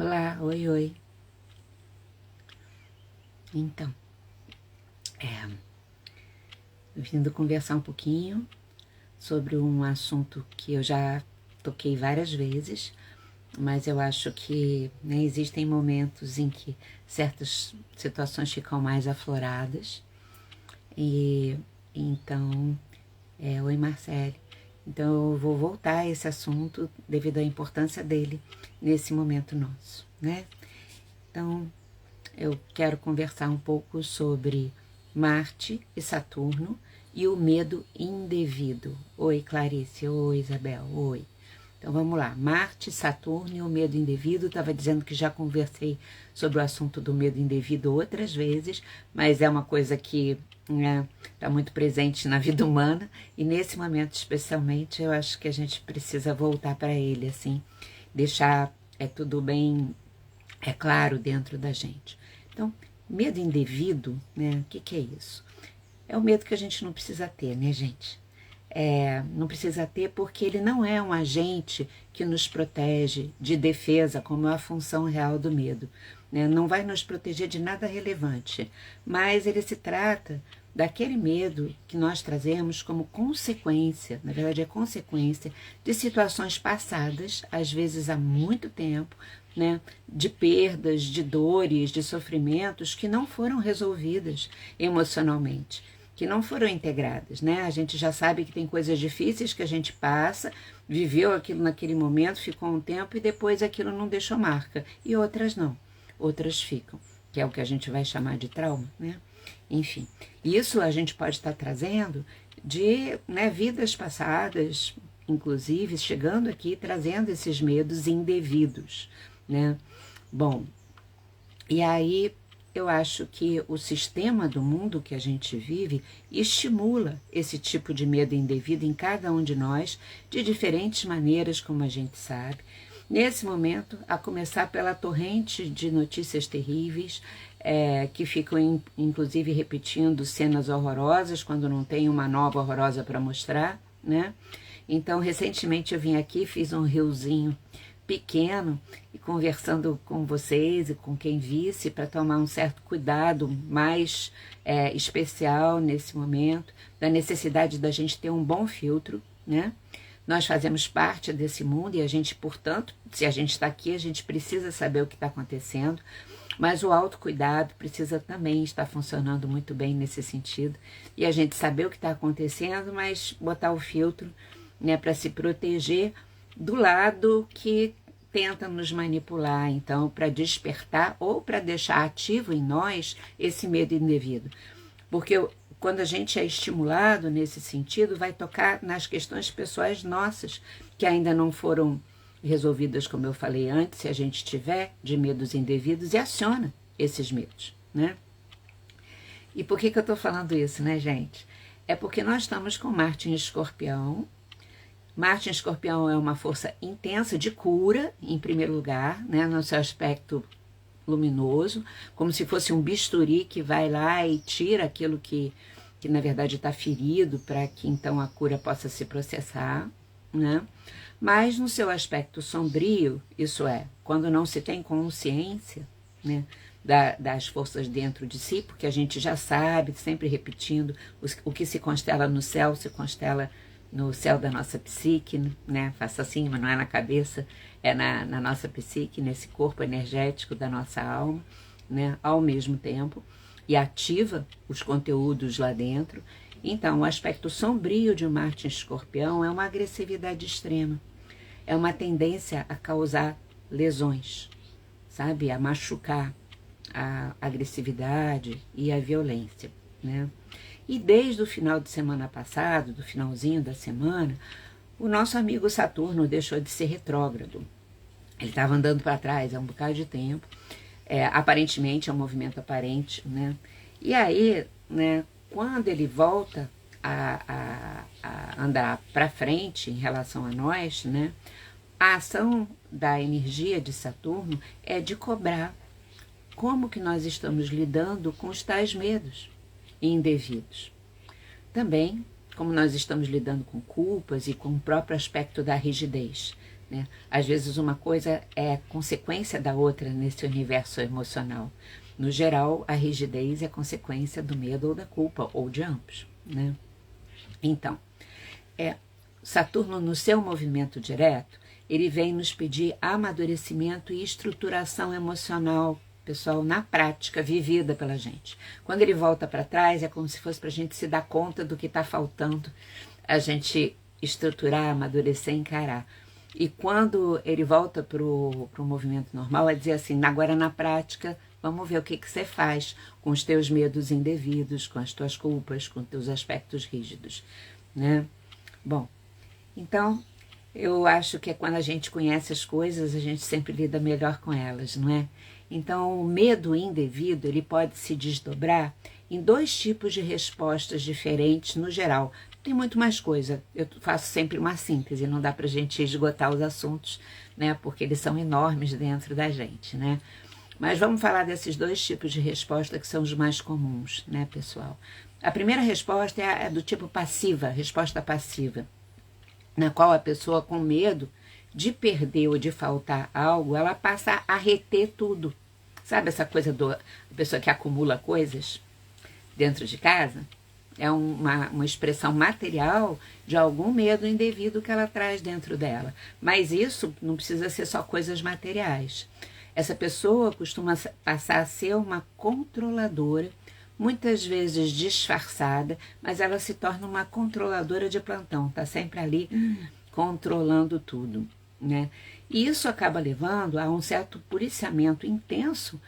Olá, oi, oi. Então, é, vindo conversar um pouquinho sobre um assunto que eu já toquei várias vezes, mas eu acho que existem momentos em que certas situações ficam mais afloradas. E então, oi Marcele. Então eu vou voltar a esse assunto devido à importância dele nesse momento nosso, né? Então, eu quero conversar um pouco sobre Marte e Saturno e o medo indevido. Oi, Clarice. Oi, Isabel. Oi. Então vamos lá. Marte, Saturno e o medo indevido. Estava dizendo que já conversei sobre o assunto do medo indevido outras vezes, mas é uma coisa que está muito presente na vida humana e nesse momento especialmente eu acho que a gente precisa voltar para ele, assim, deixar tudo bem claro dentro da gente. Então, medo indevido, né? O que é isso? É o medo que a gente não precisa ter, né, gente? Não precisa ter porque ele não é um agente que nos protege de defesa, como é a função real do medo. Né? Não vai nos proteger de nada relevante, mas ele se trata daquele medo que nós trazemos como consequência, na verdade é consequência de situações passadas, às vezes há muito tempo, né, de perdas, de dores, de sofrimentos que não foram resolvidas emocionalmente, que não foram integradas, né? A gente já sabe que tem coisas difíceis que a gente passa, viveu aquilo naquele momento, ficou um tempo e depois aquilo não deixou marca, e outras não, outras ficam, que é o que a gente vai chamar de trauma, né? Enfim, isso a gente pode estar trazendo de vidas passadas, inclusive chegando aqui trazendo esses medos indevidos, né? Bom, e aí eu acho que o sistema do mundo que a gente vive estimula esse tipo de medo indevido em cada um de nós, de diferentes maneiras, como a gente sabe. Nesse momento, a começar pela torrente de notícias terríveis, que ficam inclusive repetindo cenas horrorosas, quando não tem uma nova horrorosa para mostrar, né? Então, recentemente eu vim aqui, fiz um riozinho pequeno e conversando com vocês e com quem visse para tomar um certo cuidado mais especial nesse momento, da necessidade da gente ter um bom filtro, né? Nós fazemos parte desse mundo e a gente, portanto, se a gente está aqui, a gente precisa saber o que está acontecendo, mas o autocuidado precisa também estar funcionando muito bem nesse sentido, e a gente saber o que está acontecendo, mas botar o filtro, né, para se proteger do lado que tenta nos manipular, então, para despertar ou para deixar ativo em nós esse medo indevido. Porque quando a gente é estimulado nesse sentido, vai tocar nas questões pessoais nossas, que ainda não foram resolvidas, como eu falei antes, se a gente tiver de medos indevidos, e aciona esses medos, né? E por que eu estou falando isso, né, gente? É porque nós estamos com Marte em Escorpião. Marte em Escorpião é uma força intensa de cura, em primeiro lugar, né, no seu aspecto luminoso, como se fosse um bisturi que vai lá e tira aquilo que na verdade está ferido, para que então a cura possa se processar, né? Mas no seu aspecto sombrio, isso é, quando não se tem consciência, né, das forças dentro de si, porque a gente já sabe, sempre repetindo, o que se constela no céu se constela no céu da nossa psique, né? Faça assim, mas não é na cabeça, é na nossa psique, nesse corpo energético da nossa alma, né? Ao mesmo tempo, e ativa os conteúdos lá dentro. Então, o aspecto sombrio de Marte em Escorpião é uma agressividade extrema, é uma tendência a causar lesões, sabe? A machucar, a agressividade e a violência, né? E desde o final de semana passado, do finalzinho da semana, o nosso amigo Saturno deixou de ser retrógrado. Ele estava andando para trás há um bocado de tempo, aparentemente, é um movimento aparente, né? E aí, né, quando ele volta a andar para frente em relação a nós, né, a ação da energia de Saturno é de cobrar como que nós estamos lidando com os tais medos indevidos. Também como nós estamos lidando com culpas e com o próprio aspecto da rigidez, né? Às vezes uma coisa é consequência da outra nesse universo emocional. No geral, a rigidez é consequência do medo ou da culpa, ou de ambos, né? Então, Saturno, no seu movimento direto, ele vem nos pedir amadurecimento e estruturação emocional, pessoal, na prática, vivida pela gente. Quando ele volta para trás, é como se fosse para a gente se dar conta do que está faltando, a gente estruturar, amadurecer, encarar. E quando ele volta para o movimento normal, é dizer assim, agora na prática, vamos ver o que você faz com os teus medos indevidos, com as tuas culpas, com os teus aspectos rígidos, né? Bom, então, eu acho que é quando a gente conhece as coisas, a gente sempre lida melhor com elas, não é? Então, o medo indevido, ele pode se desdobrar em 2 tipos de respostas diferentes no geral. Tem muito mais coisa, eu faço sempre uma síntese, não dá pra gente esgotar os assuntos, né? Porque eles são enormes dentro da gente, né? Mas vamos falar desses 2 tipos de resposta que são os mais comuns, né, pessoal? A primeira resposta é do tipo passiva, resposta passiva, na qual a pessoa com medo de perder ou de faltar algo, ela passa a reter tudo. Sabe essa coisa da pessoa que acumula coisas dentro de casa? É uma expressão material de algum medo indevido que ela traz dentro dela. Mas isso não precisa ser só coisas materiais. Essa pessoa costuma passar a ser uma controladora, muitas vezes disfarçada, mas ela se torna uma controladora de plantão, está sempre ali controlando tudo, né? E isso acaba levando a um certo policiamento intenso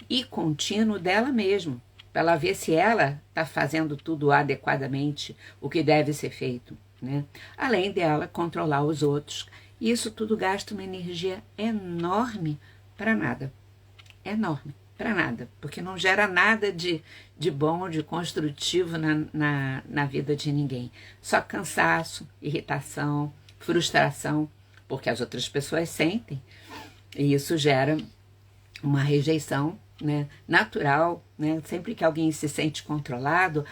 e contínuo dela mesma, para ela ver se ela está fazendo tudo adequadamente, o que deve ser feito, né? Além dela controlar os outros. E isso tudo gasta uma energia enorme para nada. Enorme. Para nada, porque não gera nada de bom, de construtivo na vida de ninguém. Só cansaço, irritação, frustração, porque as outras pessoas sentem, e isso gera uma rejeição, né, natural, né? Sempre que alguém se sente controlado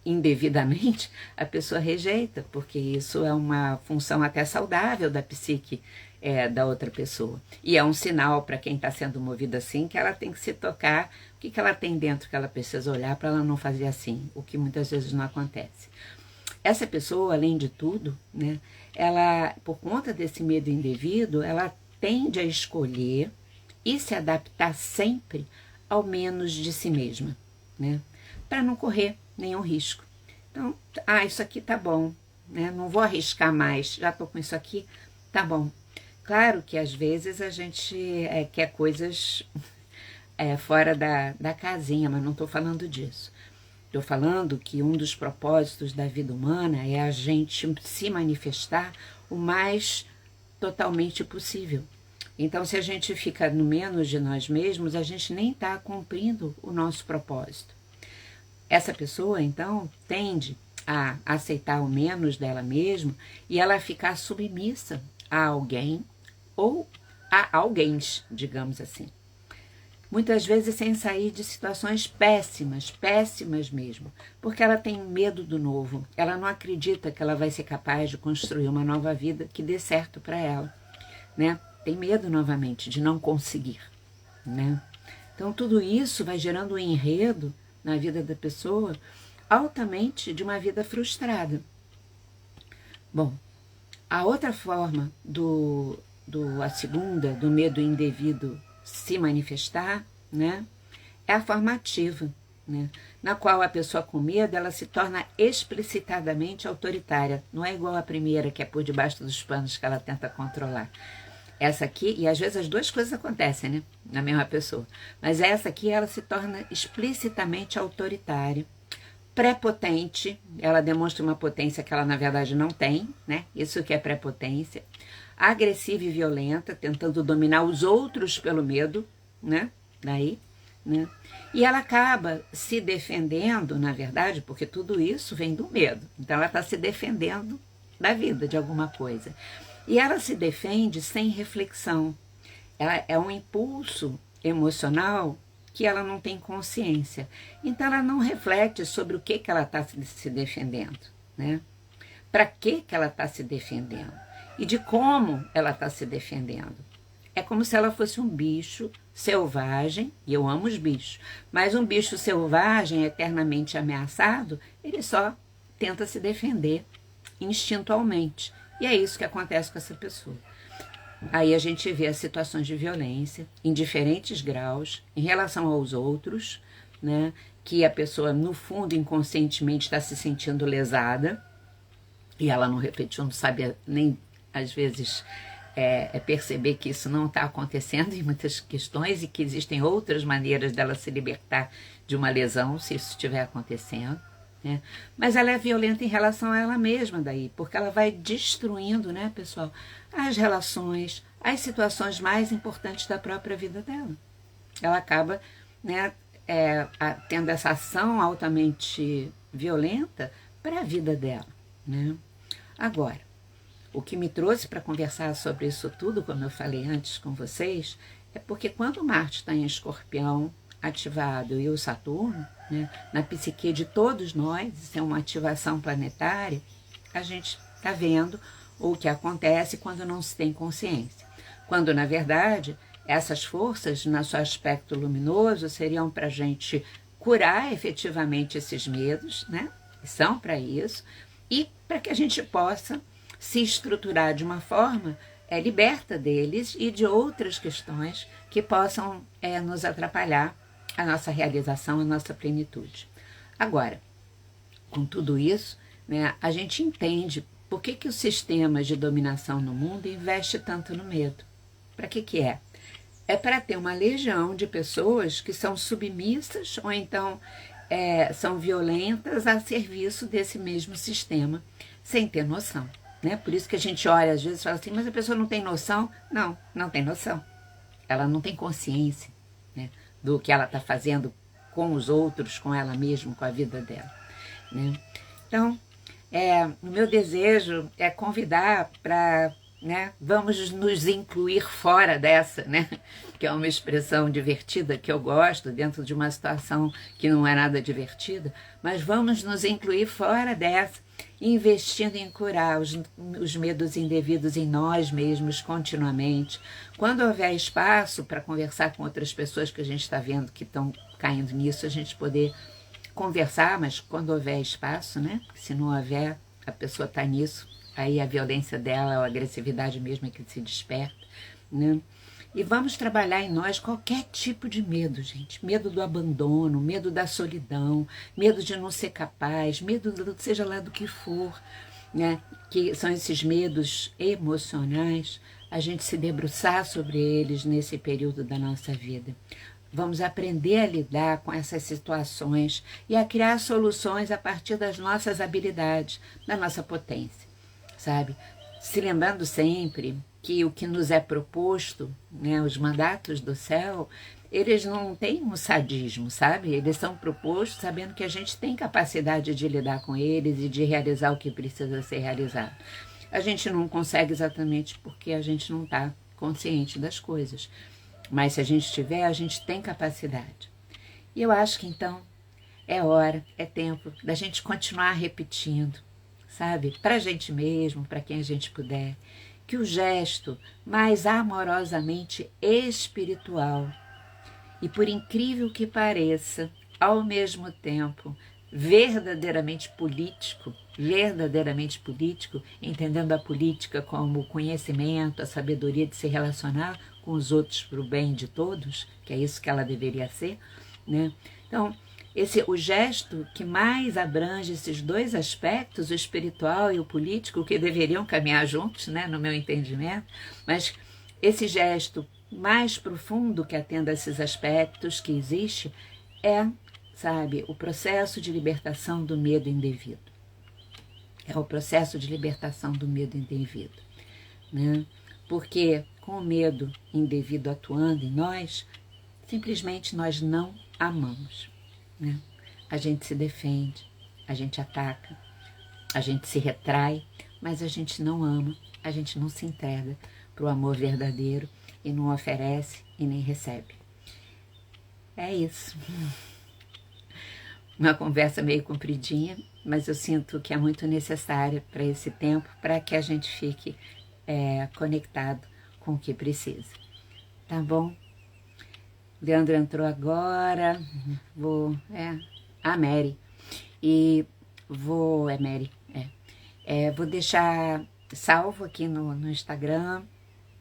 indevidamente, a pessoa rejeita, porque isso é uma função até saudável da psique da outra pessoa. E é um sinal para quem está sendo movido assim, que ela tem que se tocar, o que ela tem dentro que ela precisa olhar para ela não fazer assim, o que muitas vezes não acontece. Essa pessoa, além de tudo, né, ela, por conta desse medo indevido, ela tende a escolher e se adaptar sempre ao menos de si mesma, né, para não correr nenhum risco. Então, isso aqui tá bom, né, não vou arriscar mais, já tô com isso aqui, tá bom. Claro que às vezes a gente quer coisas fora da casinha, mas não estou falando disso. Estou falando que um dos propósitos da vida humana é a gente se manifestar o mais totalmente possível. Então, se a gente fica no menos de nós mesmos, a gente nem está cumprindo o nosso propósito. Essa pessoa, então, tende a aceitar o menos dela mesma e ela ficar submissa a alguém ou a alguém, digamos assim. Muitas vezes sem sair de situações péssimas, péssimas mesmo, porque ela tem medo do novo, ela não acredita que ela vai ser capaz de construir uma nova vida que dê certo para ela, né? Tem medo novamente de não conseguir, né? Então tudo isso vai gerando um enredo na vida da pessoa altamente de uma vida frustrada. Bom, a outra forma a segunda, do medo indevido se manifestar, né, é a forma ativa, né, na qual a pessoa com medo, ela se torna explicitadamente autoritária. Não é igual a primeira, que é por debaixo dos panos que ela tenta controlar. Essa aqui, e às vezes as duas coisas acontecem, né, na mesma pessoa, mas essa aqui, ela se torna explicitamente autoritária, prepotente, ela demonstra uma potência que ela na verdade não tem, né, isso que é prepotência, agressiva e violenta, tentando dominar os outros pelo medo, né? Daí, né? E ela acaba se defendendo, na verdade, porque tudo isso vem do medo. Então ela está se defendendo da vida, de alguma coisa. E ela se defende sem reflexão. Ela é um impulso emocional que ela não tem consciência. Então ela não reflete sobre o que ela está se defendendo, né? Para que ela está se defendendo? e de como ela está se defendendo. É como se ela fosse um bicho selvagem, e eu amo os bichos, mas um bicho selvagem, eternamente ameaçado, ele só tenta se defender instintualmente. E é isso que acontece com essa pessoa. Aí a gente vê as situações de violência em diferentes graus, em relação aos outros, né? Que a pessoa, no fundo, inconscientemente está se sentindo lesada, e ela não refletiu, não sabe nem, às vezes, perceber que isso não está acontecendo em muitas questões e que existem outras maneiras dela se libertar de uma lesão, se isso estiver acontecendo. Né? Mas ela é violenta em relação a ela mesma daí, porque ela vai destruindo, né, pessoal, as relações, as situações mais importantes da própria vida dela. Ela acaba, né, tendo essa ação altamente violenta para a vida dela. Né? Agora, o que me trouxe para conversar sobre isso tudo, como eu falei antes com vocês, é porque quando Marte está em Escorpião ativado e o Saturno, né, na psique de todos nós, isso é uma ativação planetária, a gente está vendo o que acontece quando não se tem consciência. Quando, na verdade, essas forças, no seu aspecto luminoso, seriam para a gente curar efetivamente esses medos, né? São para isso, e para que a gente possa se estruturar de uma forma liberta deles e de outras questões que possam nos atrapalhar a nossa realização, a nossa plenitude. Agora, com tudo isso, né, a gente entende por que os sistemas de dominação no mundo investem tanto no medo. Para que é? É para ter uma legião de pessoas que são submissas ou então são violentas a serviço desse mesmo sistema, sem ter noção. Né? Por isso que a gente olha às vezes e fala assim, mas a pessoa não tem noção? Não, não tem noção. Ela não tem consciência, né, do que ela está fazendo com os outros, com ela mesma, com a vida dela. Né? Então, o meu desejo é convidar para, né, vamos nos incluir fora dessa, né, que é uma expressão divertida que eu gosto, dentro de uma situação que não é nada divertida, mas vamos nos incluir fora dessa, investindo em curar os medos indevidos em nós mesmos continuamente. Quando houver espaço para conversar com outras pessoas que a gente está vendo que estão caindo nisso, a gente poder conversar, mas quando houver espaço, né? Se não houver, a pessoa está nisso, aí a violência dela, a agressividade mesmo é que se desperta, né? E vamos trabalhar em nós qualquer tipo de medo, gente. Medo do abandono, medo da solidão, medo de não ser capaz, medo seja lá do que for, né? Que são esses medos emocionais, a gente se debruçar sobre eles nesse período da nossa vida. Vamos aprender a lidar com essas situações e a criar soluções a partir das nossas habilidades, da nossa potência, sabe? Se lembrando sempre que o que nos é proposto, né, os mandatos do céu, eles não têm um sadismo, sabe? Eles são propostos sabendo que a gente tem capacidade de lidar com eles e de realizar o que precisa ser realizado. A gente não consegue exatamente porque a gente não está consciente das coisas. Mas se a gente tiver, a gente tem capacidade. E eu acho que então é hora, é tempo da gente continuar repetindo, sabe? Para a gente mesmo, para quem a gente puder, que o gesto mais amorosamente espiritual e, por incrível que pareça, ao mesmo tempo verdadeiramente político, entendendo a política como o conhecimento, a sabedoria de se relacionar com os outros para o bem de todos, que é isso que ela deveria ser, né? Então, o gesto que mais abrange esses dois aspectos, o espiritual e o político, que deveriam caminhar juntos, né, no meu entendimento, mas esse gesto mais profundo que atenda a esses aspectos que existe é, sabe, o processo de libertação do medo indevido. É o processo de libertação do medo indevido, né? Porque com o medo indevido atuando em nós, simplesmente nós não amamos. Né? A gente se defende, a gente ataca, a gente se retrai, mas a gente não ama, a gente não se entrega para o amor verdadeiro e não oferece e nem recebe. É isso. Uma conversa meio compridinha, mas eu sinto que é muito necessária para esse tempo, para que a gente fique conectado com o que precisa. Tá bom? Leandro entrou agora, a Mary. E Mary, vou deixar salvo aqui no Instagram,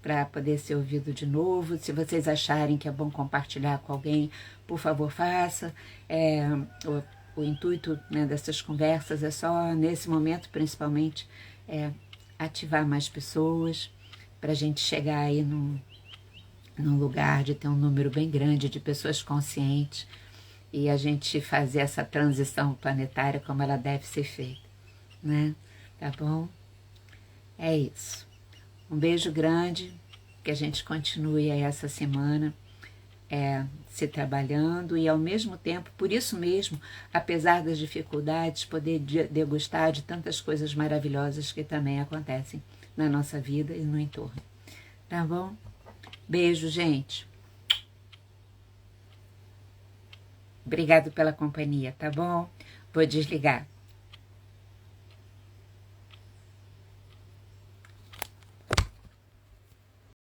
para poder ser ouvido de novo. Se vocês acharem que é bom compartilhar com alguém, por favor, faça. O intuito, né, dessas conversas é só, nesse momento, principalmente, ativar mais pessoas, para a gente chegar aí num lugar de ter um número bem grande de pessoas conscientes e a gente fazer essa transição planetária como ela deve ser feita, né? Tá bom? É isso. Um beijo grande, que a gente continue aí essa semana se trabalhando e ao mesmo tempo, por isso mesmo, apesar das dificuldades, poder degustar de tantas coisas maravilhosas que também acontecem na nossa vida e no entorno. Tá bom? Beijo, gente. Obrigado pela companhia, tá bom? Vou desligar.